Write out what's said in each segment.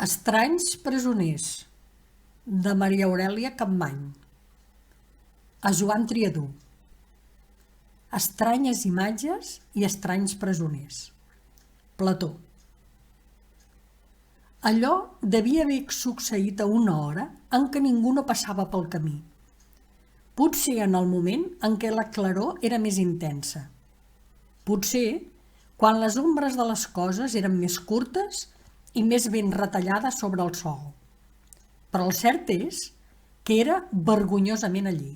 Estranys presoners, de Maria Aurèlia Capmany. A Joan Triadú. Estranyes imatges i estranys presoners. Plató. Allò devia haver succeït a una hora en què ningú no passava pel camí. Potser en el moment en què la claror era més intensa. Potser quan les ombres de les coses eren més curtes i més ben retallades sobre el sol. Però el cert és que era vergonyosament allí.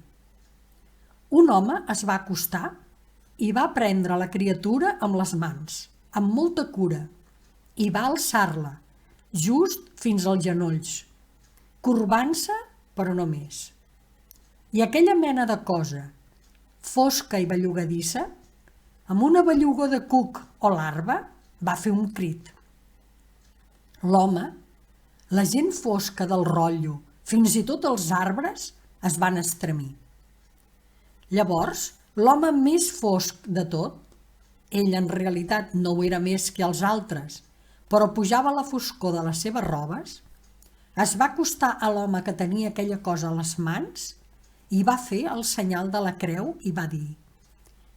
Un home es va acostar i va prendre la criatura amb les mans, amb molta cura, i va alçar-la, just fins als genolls, corbant-se, però no més. I aquella mena de cosa, fosca i bellugadissa, amb una bellugor de cuc o larva, va fer un crit. L'home, la gent fosca del rotllo, fins i tot els arbres, es van estremir. Llavors, l'home més fosc de tot, ell en realitat no ho era més que els altres, però pujava la foscor de les seves robes, es va acostar a l'home que tenia aquella cosa a les mans i va fer el senyal de la creu i va dir: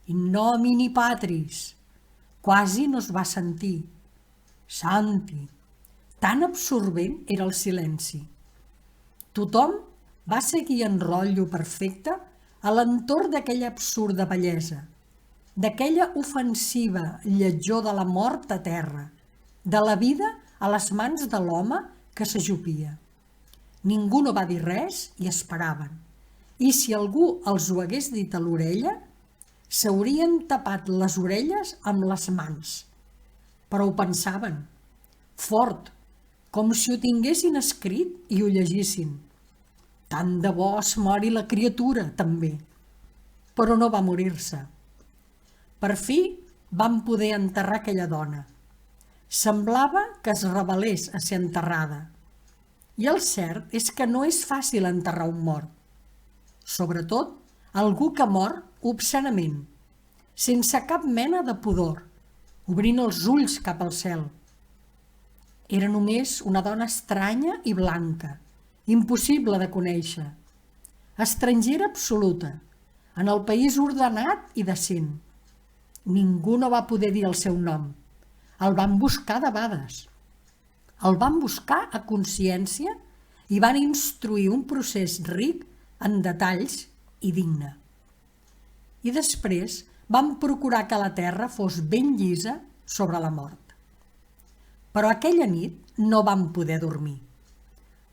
In nomine Patris. Quasi no es va sentir. Santi. Tan absorbent era el silenci. Tothom va seguir en rotllo perfecte a l'entorn d'aquella absurda bellesa, d'aquella ofensiva lletjor de la mort a terra, de la vida a les mans de l'home que s'ajupia. Ningú no va dir res i esperaven. I si algú els ho hagués dit a l'orella, s'haurien tapat les orelles amb les mans. Però ho pensaven, fort, com si ho tinguessin escrit i ho llegissin. Tant de bo es mori la criatura, també. Però no va morir-se. Per fi van poder enterrar aquella dona. Semblava que es rebel·lés a ser enterrada. I el cert és que no és fàcil enterrar un mort. Sobretot algú que mor obscenament, sense cap mena de pudor, obrint els ulls cap al cel. Era només una dona estranya i blanca, impossible de conèixer, estrangera absoluta, en el país ordenat i decent. Ningú no va poder dir el seu nom. El van buscar debades. El van buscar a consciència i van instruir un procés ric en detalls i digne. I després van procurar que la terra fos ben llisa sobre la mort. Però aquella nit no van poder dormir.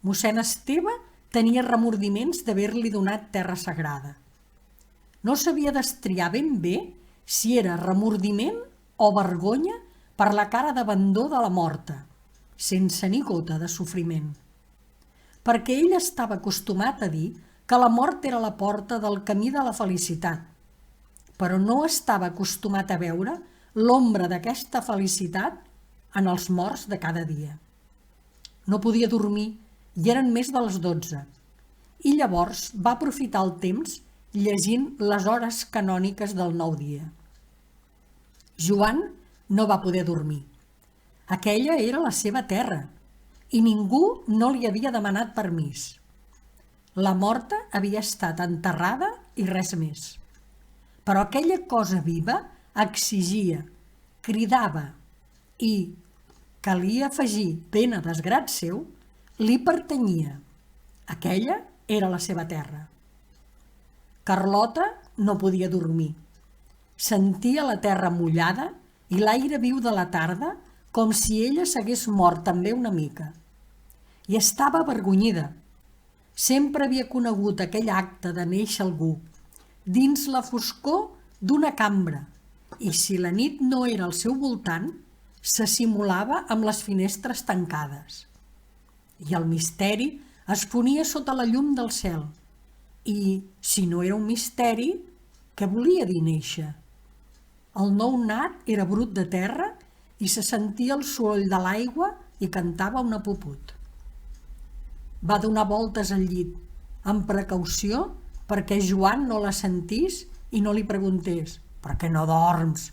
Mossèn Esteve tenia remordiments d'haver-li donat terra sagrada. No sabia destriar ben bé si era remordiment o vergonya per la cara d'abandó de la morta, sense ni gota de sofriment. Perquè ell estava acostumat a dir que la mort era la porta del camí de la felicitat, però no estava acostumat a veure l'ombra d'aquesta felicitat en els morts de cada dia. No podia dormir i eren més de les 12, i llavors va aprofitar el temps llegint les hores canòniques del nou dia. Joan no va poder dormir. Aquella era la seva terra i ningú no li havia demanat permís. La morta havia estat enterrada i res més. Però aquella cosa viva exigia, cridava i, calia afegir pena desgrat seu, li pertanyia. Aquella era la seva terra. Carlota no podia dormir. Sentia la terra mullada i l'aire viu de la tarda com si ella s'hagués mort també una mica. I estava avergonyida. Sempre havia conegut aquell acte de néixer algú, dins la foscor d'una cambra, i si la nit no era al seu voltant, se simulava amb les finestres tancades. I el misteri es fonia sota la llum del cel. I, si no era un misteri, què volia dir néixer? El nou nat era brut de terra i se sentia el soroll de l'aigua i cantava una puput. Va donar voltes al llit, amb precaució, perquè Joan no la sentís i no li preguntés: «Per què no dorms?»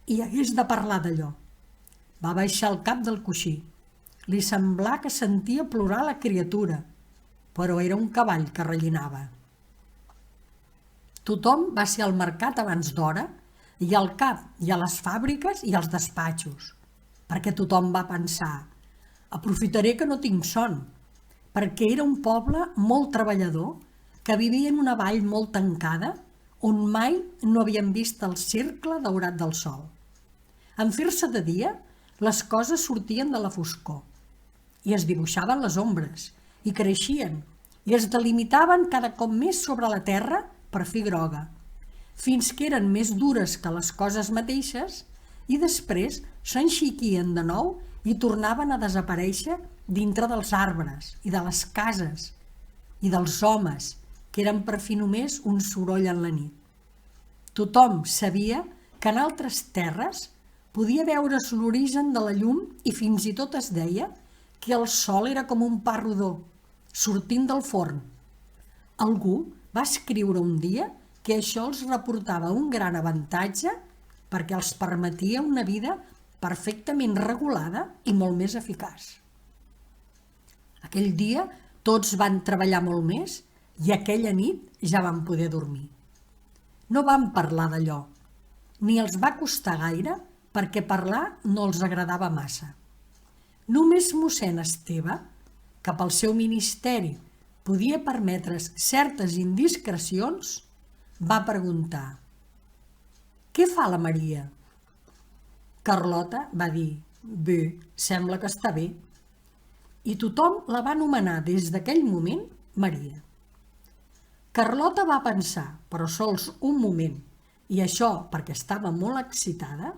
I hagués de parlar d'allò. Va baixar el cap del coixí. li semblà que sentia plorar la criatura, però era un cavall que rellinava. Tothom va ser al mercat abans d'hora, i al cap, i a les fàbriques i als despatxos, perquè tothom va pensar: aprofitaré que no tinc son, perquè era un poble molt treballador que vivia en una vall molt tancada on mai no havien vist el cercle daurat del sol. En fer-se de dia, les coses sortien de la foscor i es dibuixaven les ombres i creixien i es delimitaven cada cop més sobre la terra per fer groga, fins que eren més dures que les coses mateixes i després s'enxiquien de nou i tornaven a desaparèixer dintre dels arbres i de les cases i dels homes, que eren per fi només un soroll en la nit. Tothom sabia que en altres terres podia veure's l'origen de la llum i fins i tot es deia que el sol era com un pa rodó, sortint del forn. Algú va escriure un dia que això els reportava un gran avantatge perquè els permetia una vida perfectament regulada i molt més eficaç. Aquell dia tots van treballar molt més i aquella nit ja van poder dormir. No van parlar d'allò, ni els va costar gaire perquè parlar no els agradava massa. Només mossèn Esteve, que pel seu ministeri podia permetre's certes indiscrecions, va preguntar: «Què fa la Maria?» Carlota va dir: «Bé, sembla que està bé». I tothom la va anomenar des d'aquell moment Maria. Carlota va pensar, però sols un moment, i això perquè estava molt excitada,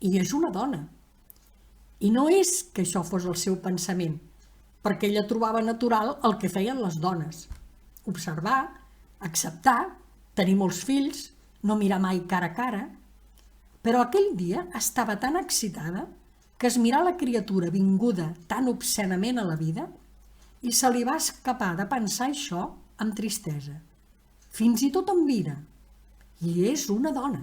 i és una dona. I no és que això fos el seu pensament, perquè ella trobava natural el que feien les dones: observar, acceptar, tenir molts fills, no mirar mai cara a cara. Però aquell dia estava tan excitada que es mirà la criatura vinguda tan obscenament a la vida i se li va escapar de pensar això amb tristesa. Fins i tot amb ira. I és una dona.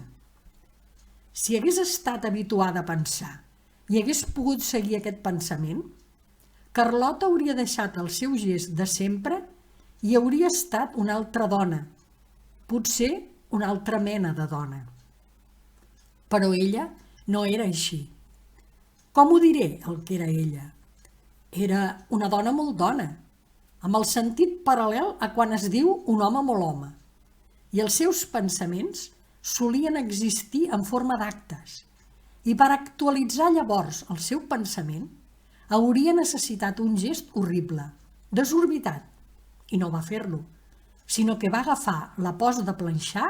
Si hagués estat habituada a pensar i hagués pogut seguir aquest pensament, Carlota hauria deixat el seu gest de sempre i hauria estat una altra dona, potser una altra mena de dona. Però ella no era així. Com ho diré, el que era ella? Era una dona molt dona, amb el sentit paral·lel a quan es diu un home molt home, i els seus pensaments solien existir en forma d'actes, i per actualitzar llavors el seu pensament hauria necessitat un gest horrible, desorbitat, i no va fer-lo, sinó que va agafar la posa de planxar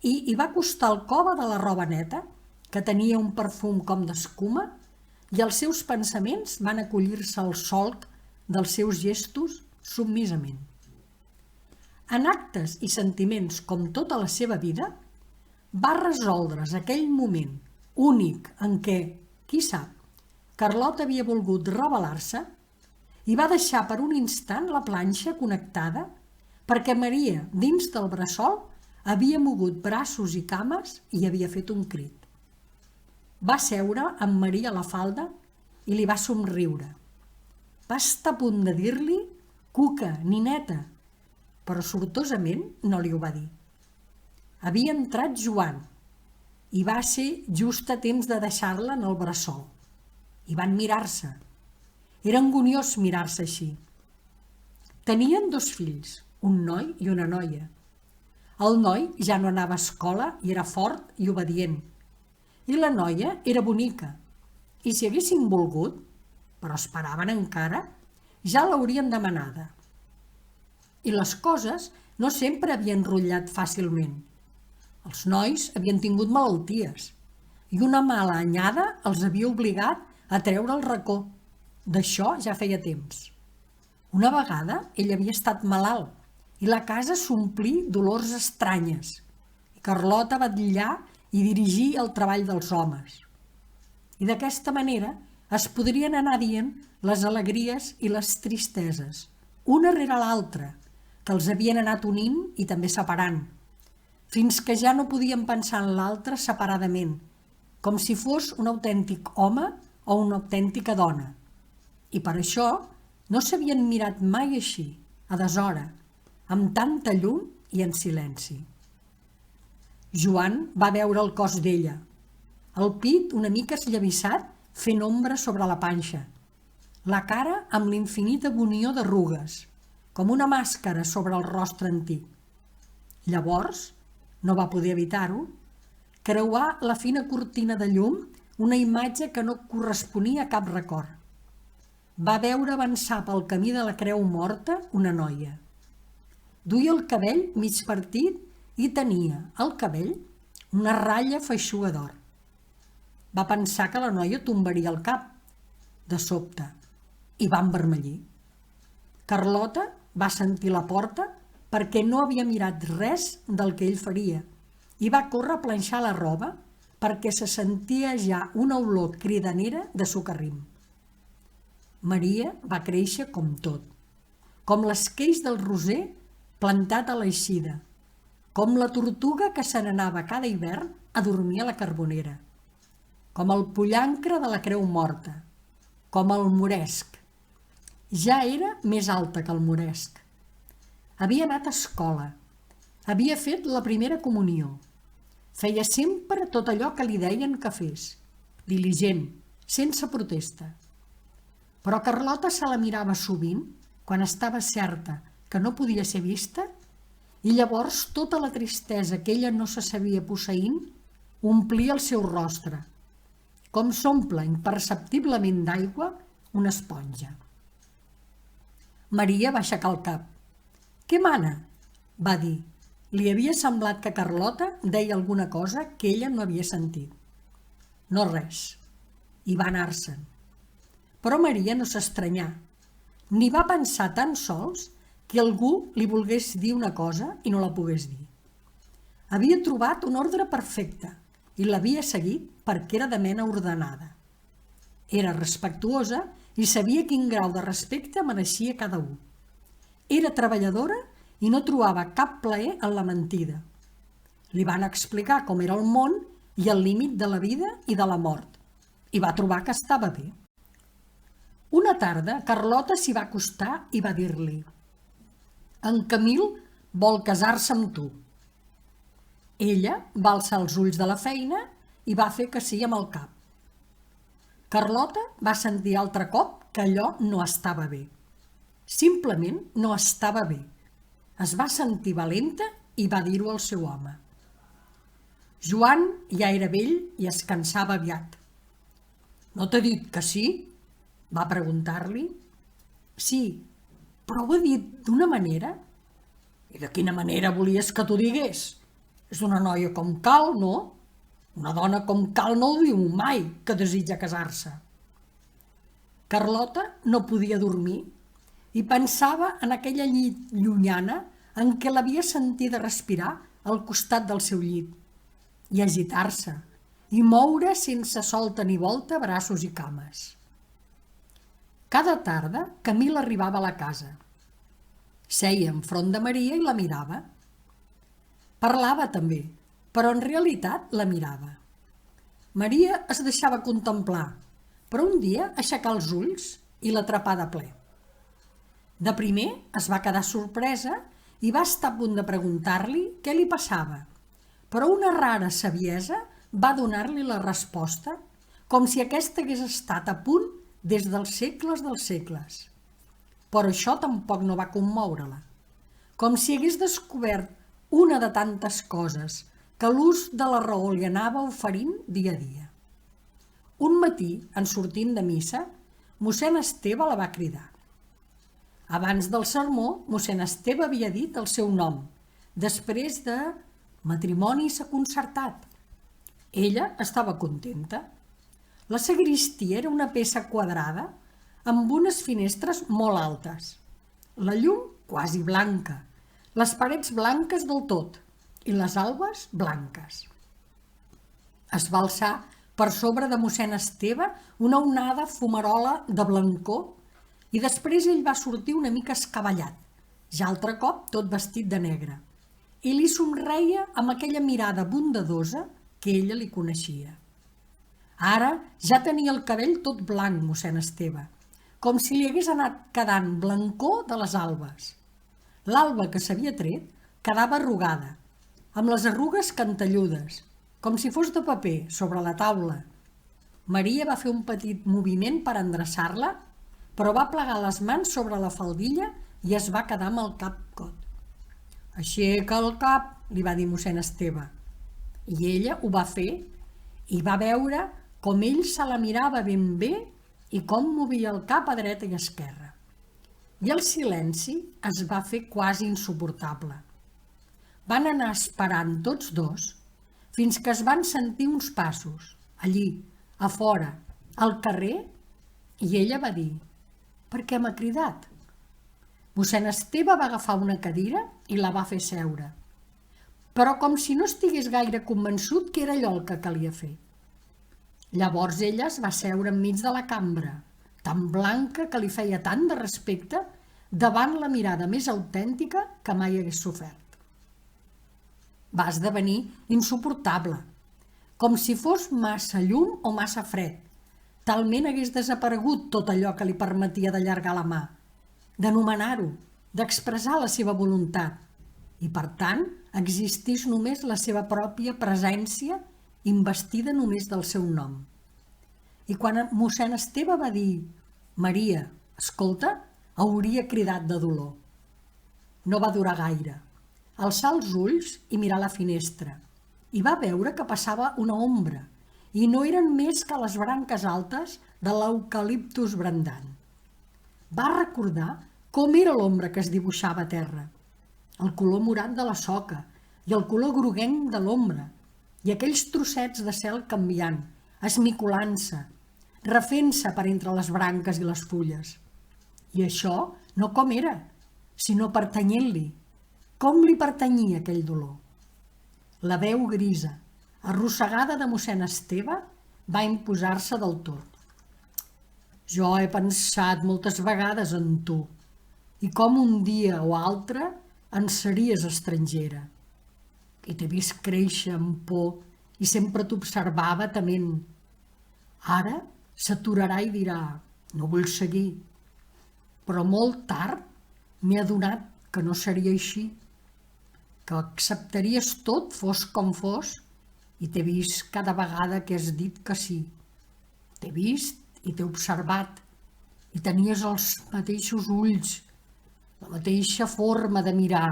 i hi va acostar el cove de la roba neta, que tenia un perfum com d'escuma, i els seus pensaments van acollir-se al solc dels seus gestos submisament. En actes i sentiments com tota la seva vida, va resoldre's aquell moment únic en què, qui sap, Carlota havia volgut rebel·lar-se i va deixar per un instant la planxa connectada perquè Maria, dins del bressol, havia mogut braços i cames i havia fet un crit. Va seure amb Maria a la falda i li va somriure. Va estar a punt de dir-li «Cuca, nineta», però sortosament no li ho va dir. Havia entrat Joan i va ser just a temps de deixar-la en el bressol. I van mirar-se. Era anguniós mirar-se així. Tenien 2 fills, un noi i una noia. El noi ja no anava a escola i era fort i obedient. I la noia era bonica. I si haguessin volgut, però esperaven encara, ja l'haurien demanada. I les coses no sempre havien rotllat fàcilment. Els nois havien tingut malalties i una mala anyada els havia obligat a treure el racó. D'això ja feia temps. Una vegada ell havia estat malalt i la casa s'omplí d'olors estranyes i Carlota va vetllar i dirigir el treball dels homes. I d'aquesta manera es podrien anar dient les alegries i les tristeses, una rere l'altra, que els havien anat unint i també separant, fins que ja no podien pensar en l'altre separadament, com si fos un autèntic home o una autèntica dona. i per això no s'havien mirat mai així, a deshora, amb tanta llum i en silenci. Joan va veure el cos d'ella, el pit una mica esllavissat fent ombra sobre la panxa, la cara amb l'infinita bonió d'arrugues, com una màscara sobre el rostre antic. Llavors, no va poder evitar-ho, creuar la fina cortina de llum una imatge que no corresponia a cap record. Va veure avançar pel camí de la creu morta una noia. Duia el cabell mig partit i tenia al cabell una ratlla feixuga d'or. Va pensar que la noia tombaria el cap, de sobte, i va envermellir. Carlota va sentir la porta perquè no havia mirat res del que ell faria i va córrer a planxar la roba perquè se sentia ja una olor cridanera de socarrim. Maria va créixer com tot, com l'esqueix del roser plantat a l'eixida, com la tortuga que se n'anava cada hivern a dormir a la carbonera, com el pollancre de la creu morta, com el moresc. Ja era més alta que el moresc. Havia anat a escola, havia fet la primera comunió, feia sempre tot allò que li deien que fes, diligent, sense protesta. Però Carlota se la mirava sovint, quan estava certa que no podia ser vista, i llavors tota la tristesa que ella no se sabia posseint omplia el seu rostre, com s'omple imperceptiblement d'aigua una esponja. Maria va aixecar el cap. «Què mana?» va dir. Li havia semblat que Carlota deia alguna cosa que ella no havia sentit. No res. I va anar-se'n. Però Maria no s'estranyà, ni va pensar tan sols que algú li volgués dir una cosa i no la pogués dir. Havia trobat un ordre perfecte i l'havia seguit perquè era de mena ordenada. Era respectuosa i sabia quin grau de respecte mereixia cada un. Era treballadora i no trobava cap plaer en la mentida. Li van explicar com era el món i el límit de la vida i de la mort, i va trobar que estava bé. Una tarda, Carlota s'hi va acostar i va dir-li: «En Camil vol casar-se amb tu». Ella va alçar els ulls de la feina i va fer que sí amb el cap. Carlota va sentir altre cop que allò no estava bé. Simplement no estava bé. Es va sentir valenta i va dir-ho al seu home. Joan ja era vell i es cansava aviat. «No t'he dit que sí?» va preguntar-li. «Sí, però ho ha dit d'una manera». «I de quina manera volies que t'ho digués? És una noia com cal, no? Una dona com cal no ho diu mai, que desitja casar-se». Carlota no podia dormir i pensava en aquella nit llunyana en què l'havia sentida respirar al costat del seu llit i agitar-se i moure sense solta ni volta braços i cames. Cada tarda Camil arribava a la casa. Seia enfront de Maria i la mirava. Parlava també, però en realitat la mirava. Maria es deixava contemplar, però un dia aixecà els ulls i l'atrapà de ple. De primer es va quedar sorpresa i va estar a punt de preguntar-li què li passava, però una rara saviesa va donar-li la resposta, com si aquesta hagués estat a punt des dels segles. Però això tampoc no va commoure-la, com si hagués descobert una de tantes coses que l'ús de la raó li anava oferint dia a dia. Un matí, en sortint de missa, mossèn Esteve la va cridar. Abans del sermó, mossèn Esteve havia dit el seu nom, després de matrimoni s'ha concertat. Ella estava contenta. La sagristia era una peça quadrada amb unes finestres molt altes, la llum quasi blanca, les parets blanques del tot i les albes blanques. Es va alçar per sobre de mossèn Esteve una onada fumarola de blancor i després ell va sortir una mica escavallat, ja altre cop tot vestit de negre, i li somreia amb aquella mirada bondadosa que ella li coneixia. Ara ja tenia el cabell tot blanc, mossèn Esteve, com si li hagués anat quedant blancor de les albes. L'alba que s'havia tret quedava arrugada, amb les arrugues cantelludes, com si fos de paper, sobre la taula. Maria va fer un petit moviment per endreçar-la, però va plegar les mans sobre la faldilla i es va quedar amb el cap cot. «Aixeca el cap», li va dir mossèn Esteve. I ella ho va fer i va veure com ell se la mirava ben bé i com movia el cap a dreta i esquerra. I el silenci es va fer quasi insuportable. Van anar esperant tots dos fins que es van sentir uns passos, allí, a fora, al carrer, i ella va dir: «Per què m'ha cridat?» Mossèn Esteve va agafar una cadira i la va fer seure, però com si no estigués gaire convençut que era allò el que calia fer. Llavors ella es va seure enmig de la cambra, tan blanca que li feia tant de respecte davant la mirada més autèntica que mai hagués sofert. Va esdevenir insuportable, com si fos massa llum o massa fred. Talment hagués desaparegut tot allò que li permetia d'allargar la mà, d'anomenar-ho, d'expressar la seva voluntat, i per tant existís només la seva pròpia presència investida només del seu nom. I quan mossèn Esteve va dir: «Maria, escolta», hauria cridat de dolor. No va durar gaire. Alçà els ulls i mirà la finestra i va veure que passava una ombra i no eren més que les branques altes de l'eucaliptus brandant. Va recordar com era l'ombra que es dibuixava a terra, el color morat de la soca i el color groguenc de l'ombra i aquells trossets de cel canviant, esmicolant-se, refent-se per entre les branques i les fulles. I això no com era, sinó pertanyent-li. Com li pertanyia aquell dolor? La veu grisa, arrossegada de mossèn Esteve, va imposar-se del tot. «Jo he pensat moltes vegades en tu i com un dia o altre en series estrangera. I t'he vist créixer amb por i sempre t'observava tement. Ara s'aturarà i dirà: no vull seguir. Però molt tard m'he adonat que no seria així, que acceptaries tot, fos com fos, i t'he vist cada vegada que has dit que sí. T'he vist i t'he observat, i tenies els mateixos ulls, la mateixa forma de mirar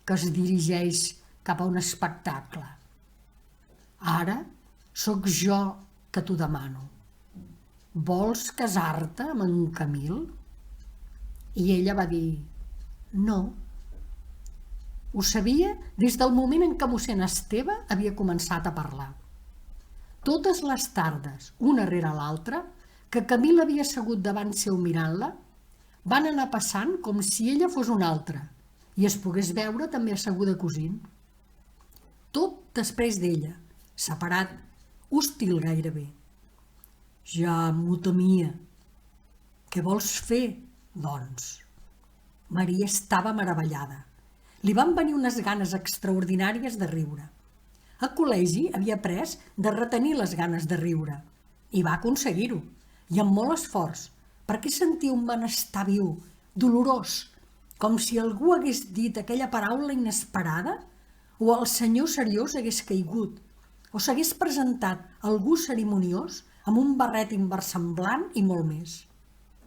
que es dirigeix cap a un espectacle. Ara sóc jo que t'ho demano. Vols casar-te amb en Camil?» I ella va dir: «No». Ho sabia des del moment en què mossèn Esteve havia començat a parlar. Totes les tardes, una rere l'altra, que Camil havia assegut davant seu mirant-la, van anar passant com si ella fos una altra i es pogués veure també asseguda cosint. Tot després d'ella, separat, hostil gairebé. Ja m'ho temia. Què vols fer, doncs? Maria estava meravellada. Li van venir unes ganes extraordinàries de riure. A col·legi havia après de retenir les ganes de riure i va aconseguir-ho, i amb molt esforç, perquè sentia un benestar viu, dolorós, com si algú hagués dit aquella paraula inesperada o el senyor seriós hagués caigut o s'hagués presentat algú cerimoniós amb un barret inversemblant i molt més.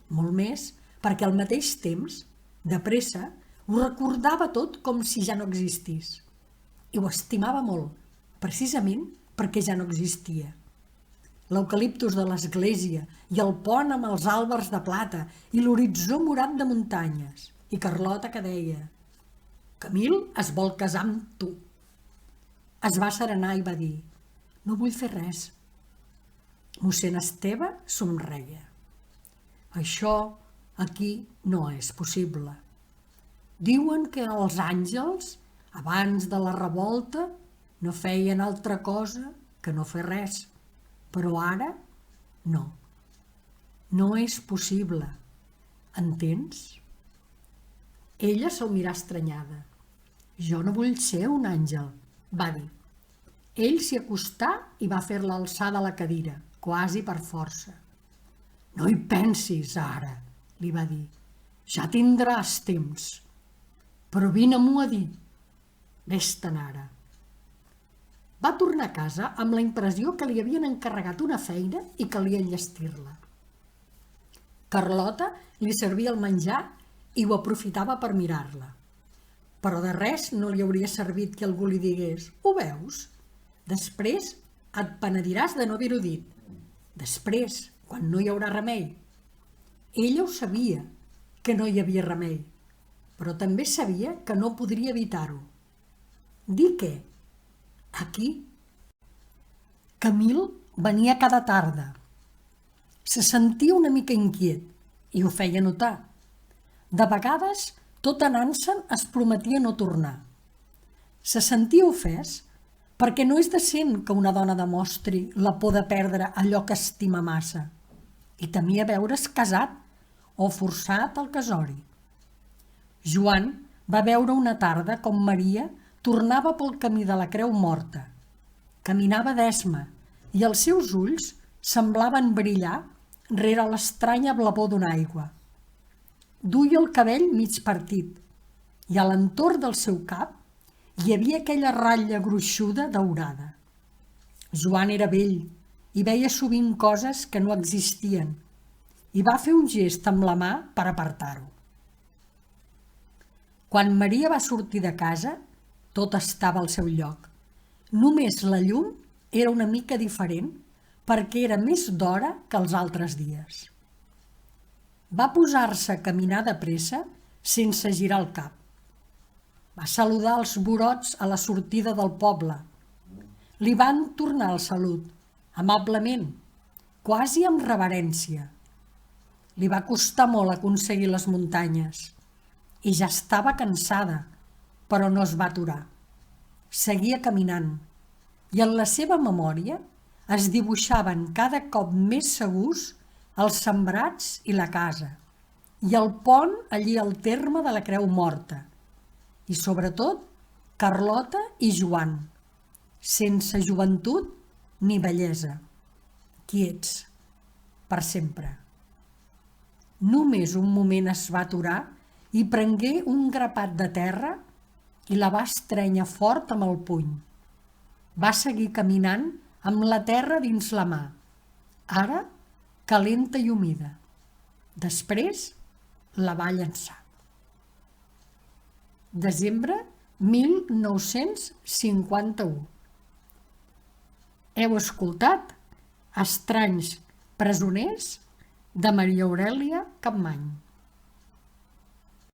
Molt més perquè al mateix temps, de pressa, ho recordava tot com si ja no existís. I ho estimava molt, precisament perquè ja no existia. L'eucaliptus de l'església i el pont amb els àlbers de plata i l'horitzó morat de muntanyes i Carlota que deia: «Camil es vol casar amb tu». Es va serenar i va dir: «No vull fer res». Mossèn Esteve somreia. «Això aquí no és possible. Diuen que els àngels, abans de la revolta, no feien altra cosa que no fer res, però ara no. No és possible. Entens?» Ella se'l mirà estranyada. «Jo no vull ser un àngel», va dir. Ell s'hi acostà i va fer-la alçar de la cadira, quasi per força. «No hi pensis ara», li va dir. Ja tindràs temps, però vine-m'ho a dir. Vés-te'n ara. Va tornar a casa amb la impressió que li havien encarregat una feina i calia enllestir-la. Carlota li servia el menjar i ho aprofitava per mirar-la. Però de res no li hauria servit que algú li digués: ho veus? Després et penediràs de no haver-ho dit. Després, quan no hi haurà remei. Ella ho sabia, que no hi havia remei, però també sabia que no podria evitar-ho. Dir què? Aquí. Camil venia cada tarda. Se sentia una mica inquiet i ho feia notar. De vegades, tot anant-se'n, es prometia no tornar. Se sentia ofès perquè no és decent que una dona demostri la por de perdre allò que estima massa i temia veure's casat o forçat al casori. Joan va veure una tarda com Maria tornava pel camí de la Creu Morta. Caminava d'esma i els seus ulls semblaven brillar rere l'estranya blavor d'una aigua. Duia el cabell mig partit i a l'entorn del seu cap hi havia aquella ratlla gruixuda daurada. Joan era vell i veia sovint coses que no existien i va fer un gest amb la mà per apartar-ho. Quan Maria va sortir de casa, tot estava al seu lloc. Només la llum era una mica diferent perquè era més d'hora que els altres dies. Va posar-se a caminar de pressa sense girar el cap. Va saludar els borots a la sortida del poble. Li van tornar el salut, amablement, quasi amb reverència. Li va costar molt aconseguir les muntanyes i ja estava cansada, però no es va aturar. Seguia caminant i en la seva memòria es dibuixaven cada cop més segurs els sembrats i la casa i el pont allí al terme de la Creu Morta i sobretot Carlota i Joan, sense joventut ni bellesa, quiets, per sempre. Només un moment es va aturar i prengué un grapat de terra i la va estrènyer fort amb el puny. Va seguir caminant amb la terra dins la mà, ara calenta i humida. Després la va llançar. Desembre 1951. Heu escoltat Estranys presoners de Maria Aurèlia Capmany.